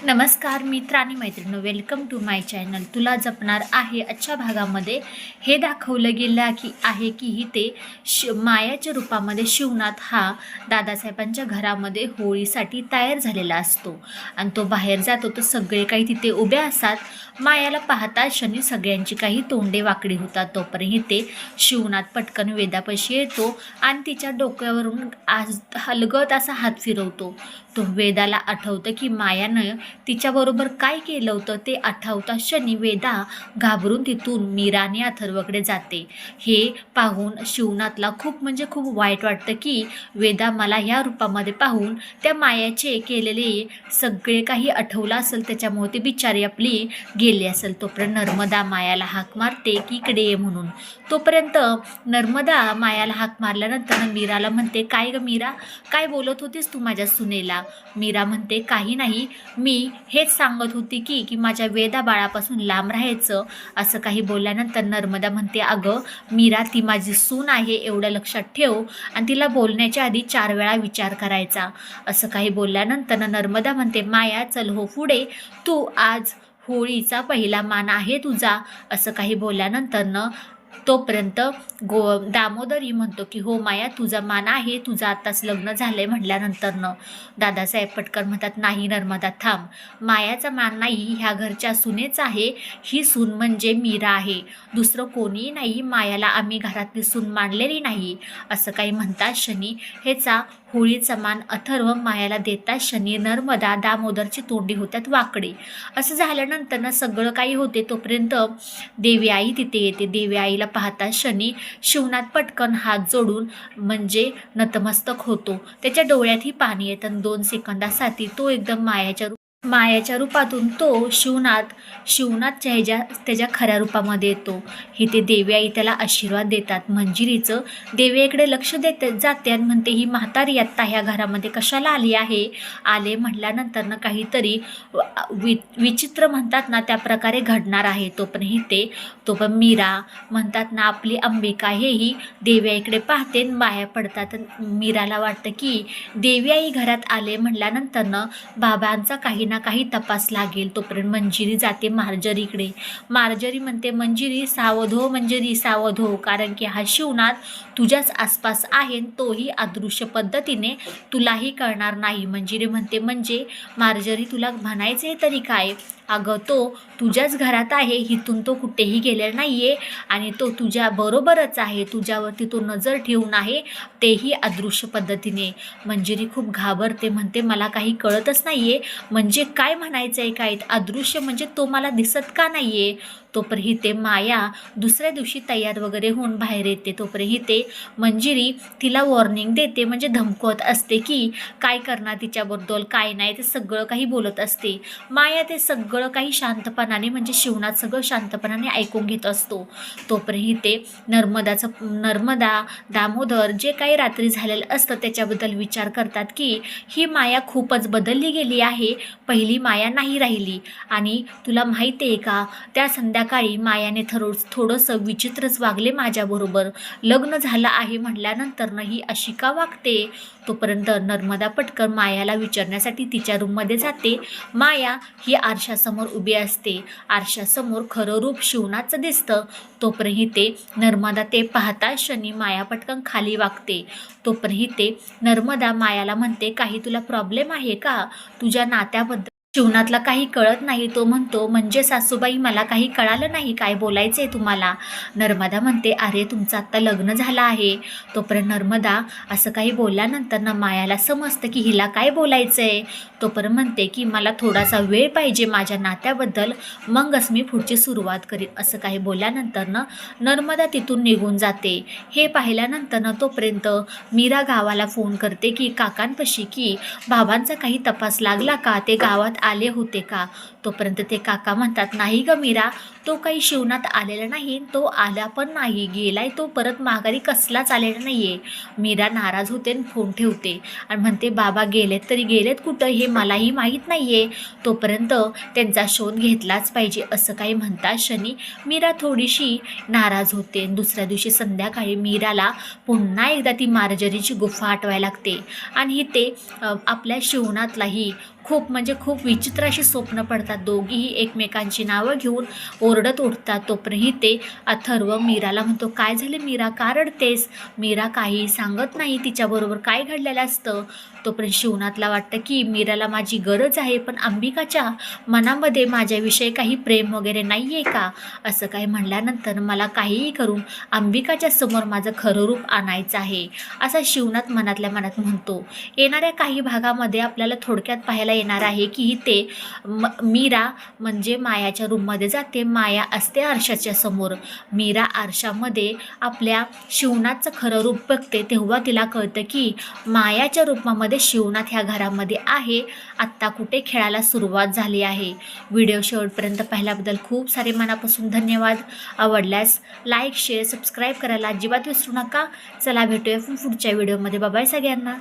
नमस्कार मित्र आणि मैत्रिणी, वेलकम टू माय चॅनल. तुला जपणार आहे. आजच्या भागामध्ये हे दाखवलं गेलं की ते मायाच्या रूपामध्ये शिवनाथ हा दादासाहेबांच्या घरामध्ये होळीसाठी तयार झालेला असतो आणि तो बाहेर जातो. तर सगळे काही तिथे उभे असतात. मायाला पाहता क्षणी सगळ्यांची काही तोंडे वाकडी होतात. तोपर्यंत ते शिवनाथ पटकन वेदापाशी येतो आणि तिच्या डोक्यावरून हलगत असा हात फिरवतो. तो वेदाला आठवतं की मायानं तिच्याबरोबर काय केलं होतं ते आठवता क्षणी वेदा घाबरून तिथून मीरा आणि अथर्वकडे जाते. हे पाहून शिवनाथला खूप वाईट वाटतं की वेदा मला ह्या रूपामध्ये पाहून त्या मायाचे केलेले सगळे काही आठवलं असेल, त्याच्यामुळे ती बिचारी आपली गेली असेल. तोपर्यंत नर्मदा मायाला हाक मारते की इकडे ये म्हणून. तोपर्यंत नर्मदा मायाला हाक मारल्यानंतर मीराला म्हणते, काय ग मीरा, काय बोलत होतीस तू माझ्या सुनेला? मीरा म्हणते, काही नाही, मी हेच सांगत होती की माझ्या वेदा बाळापासून लांब राहायचं. असं काही बोलल्यानंतर नर्मदा म्हणते, अगं मीरा, ती माझी सून आहे एवढं लक्षात ठेव आणि तिला बोलण्याच्या आधी 4 वेळा विचार करायचा. असं काही बोलल्यानंतर नर्मदा म्हणते, माया चल हो पुढे, तू आज होळीचा पहिला मान आहे तुझा. असं काही बोलल्यानंतर तोपर्यंत दामोदरी म्हणतो की हो माया, तुझा मान आहे, तुझं आत्ताच लग्न झालंय. म्हटल्यानंतर दादासाहेब पटकन म्हणतात, नाही नर्मदा थांब, मायाचा मान नाही, ह्या घरच्या सुनेचा आहे. ही सून म्हणजे मीरा आहे, दुसरं कोणीही नाही. मायाला आम्ही घरातली सून मानलेली नाही. असं काही म्हणतात क्षणी हेचा होळीचा मान अथर्व मायाला देतात. क्षणी नर्मदा दामोदरची तोंडी होतात वाकडे. असं झाल्यानंतर सगळं काही होते. तोपर्यंत देवी आई तिथे येते. देवी आईला पाहता क्षणी शिवनाथ पटकन हात जोडून म्हणजे नतमस्तक होतो. त्याच्या डोळ्यातही पाणी येतं. 2 सेकंदासाठी तो एकदम मायाच्या रूपातून तो शिवनाथच्या त्याच्या खऱ्या रूपामध्ये येतो. हे ते देवी आई त्याला आशीर्वाद देतात. मंजिरीचं देवीकडे लक्ष जाते आणि म्हणते, ही म्हातारी आत्ता ह्या घरामध्ये कशाला आली आहे? आले म्हटल्यानंतर काहीतरी विचित्र म्हणतात ना, त्या प्रकारे घडणार आहे. तोपर्यंत मीरा म्हणतात ना, आपली अंबिका हेही देवी आईकडे पाहते, बाया पडतात. मीराला वाटतं की देवी आई घरात आले म्हटल्यानंतर बाबांचा काही ना काही तपास लागेल. तोपर्यंत मंजिरी जाते मार्जरीकडे. मार्जरी म्हणते, मंजिरी सावध हो, मंजिरी सावध हो, कारण की हा शिवनाथ तुझ्याच आसपास आहे, तोही अदृश्य पद्धतीने तुलाही कळणार नाही. मंजिरी म्हणते, म्हणजे मार्जरी तुला म्हणायचे तरी काय? अगं तो तुझ्याच घरात आहे, इथून तो कुठेही गेलेला नाही आहे आणि तो तुझ्या बरोबरच आहे, तुझ्यावरती तो नजर ठेवून आहे, तेही अदृश्य पद्धतीने. मंजिरी खूप घाबरते, म्हणते मला काही कळतच नाही आहे, म्हणजे काय म्हणायचं आहे काय? अदृश्य म्हणजे तो मला दिसत का नाही आहे? तोपर्यंत ते माया दुसऱ्या दिवशी तयार वगैरे होऊन बाहेर येते. तोपर्यंत ते मंजिरी तिला वॉर्निंग देते, म्हणजे धमकवत असते की काय करणार तिच्याबद्दल, काय नाही, ते सगळं काही बोलत असते. माया ते सगळं काही शांतपणाने, म्हणजे शिवनाथ सगळं शांतपणाने ऐकून घेत असतो. तोपर्यंत ते नर्मदा दामोदर जे काही रात्री झालेलं असतं त्याच्याबद्दल विचार करतात की ही माया खूपच बदलली गेली आहे, पहिली माया नाही राहिली. आणि तुला माहिती आहे का, त्या संध्याकाळी मायाने थोडंसं विचित्रच वागले माझ्याबरोबर. लग्न झालं आहे म्हटल्यानंतर ही अशी का वागते? तोपर्यंत नर्मदा पटकन मायाला विचारण्यासाठी तिच्या रूममध्ये जाते. माया ही आरशासमोर उभी असते. आरशासमोर खरं रूप शिवनाथचं दिसतं. तोपर्यंत ते नर्मदा ते पाहता क्षणी माया पटकन खाली वागते. तोपर्यंत ते नर्मदा मायाला म्हणते, काही तुला प्रॉब्लेम आहे का तुझ्या नात्याबद्दल? शिवनाथला काही कळत नाही. तो म्हणतो, म्हणजे सासूबाई मला काही कळालं नाही, काय बोलायचं आहे तुम्हाला? नर्मदा म्हणते, अरे तुमचं आत्ता लग्न झालं आहे. तोपर्यंत नर्मदा असं काही बोलल्यानंतर मायाला समजतं की हिला काय बोलायचं आहे. तोपर्यंत म्हणते की मला थोडासा वेळ पाहिजे माझ्या नात्याबद्दल, मगच मी पुढची सुरुवात करीन. असं काही बोलल्यानंतर नर्मदा तिथून निघून जाते. हे पाहिल्यानंतर तोपर्यंत मीरा गावाला फोन करते की काकांपाशी की बाबांचा काही तपास लागला का, ते गावात आले होते का? तोपर्यंत ते काका म्हणतात, नाही ग मीरा, तो काही शिवणात आलेला नाही, तो आला पण नाही, गेलाय तो परत माघारी कसलाच आलेला नाही आहे. मीरा नाराज होते आणि फोन ठेवते आणि म्हणते बाबा गेलेत तरी गेलेत कुठं हे मलाही माहीत नाही आहे, तोपर्यंत त्यांचा शोध घेतलाच पाहिजे असं काही म्हणता क्षणी मीरा थोडीशी नाराज होते. दुसऱ्या दिवशी संध्याकाळी मीराला पुन्हा एकदा ती मार्जरीची गुफा आठवायला लागते आणि ते आपल्या शिवणातलाही खूप म्हणजे खूप विचित्र अशी स्वप्न पडतात. दोघीही एकमेकांची नावं घेऊन ओरडत उठतात. तोपर्यंत ते अथर्व मीराला म्हणतो काय झाले मीरा, का रडतेस? मीरा काही सांगत नाही तिच्याबरोबर काय घडलेलं असतं. तोपर्यंत शिवनाथला वाटतं की मीराला माझी गरज आहे, पण अंबिकाच्या मनामध्ये माझ्याविषयी काही प्रेम वगैरे नाही आहे का? असं काही म्हणल्यानंतर मला काहीही करून अंबिकाच्या समोर माझं खरं रूप आणायचं आहे असा शिवनाथ मनातल्या मनात म्हणतो. येणाऱ्या काही भागामध्ये आपल्याला थोडक्यात पाहायला येणार आहे की ते मीरा म्हणजे मायाच्या रूममध्ये जाते. माया असते आरशाच्या समोर. मीरा आरशामध्ये आपल्या शिवनाथचं खरं रूप बघते तेव्हा तिला कळतं की मायाच्या रूपामध्ये शिवनाथ ह्या घरामध्ये आहे. आत्ता कुठे खेळायला सुरुवात झाली आहे. व्हिडिओ शेवटपर्यंत पाहिल्याबद्दल खूप सारे मनापासून धन्यवाद. आवडल्यास लाईक शेअर सबस्क्राईब करायला अजिबात विसरू नका. चला भेटूया पुढच्या व्हिडिओमध्ये. बाय सगळ्यांना.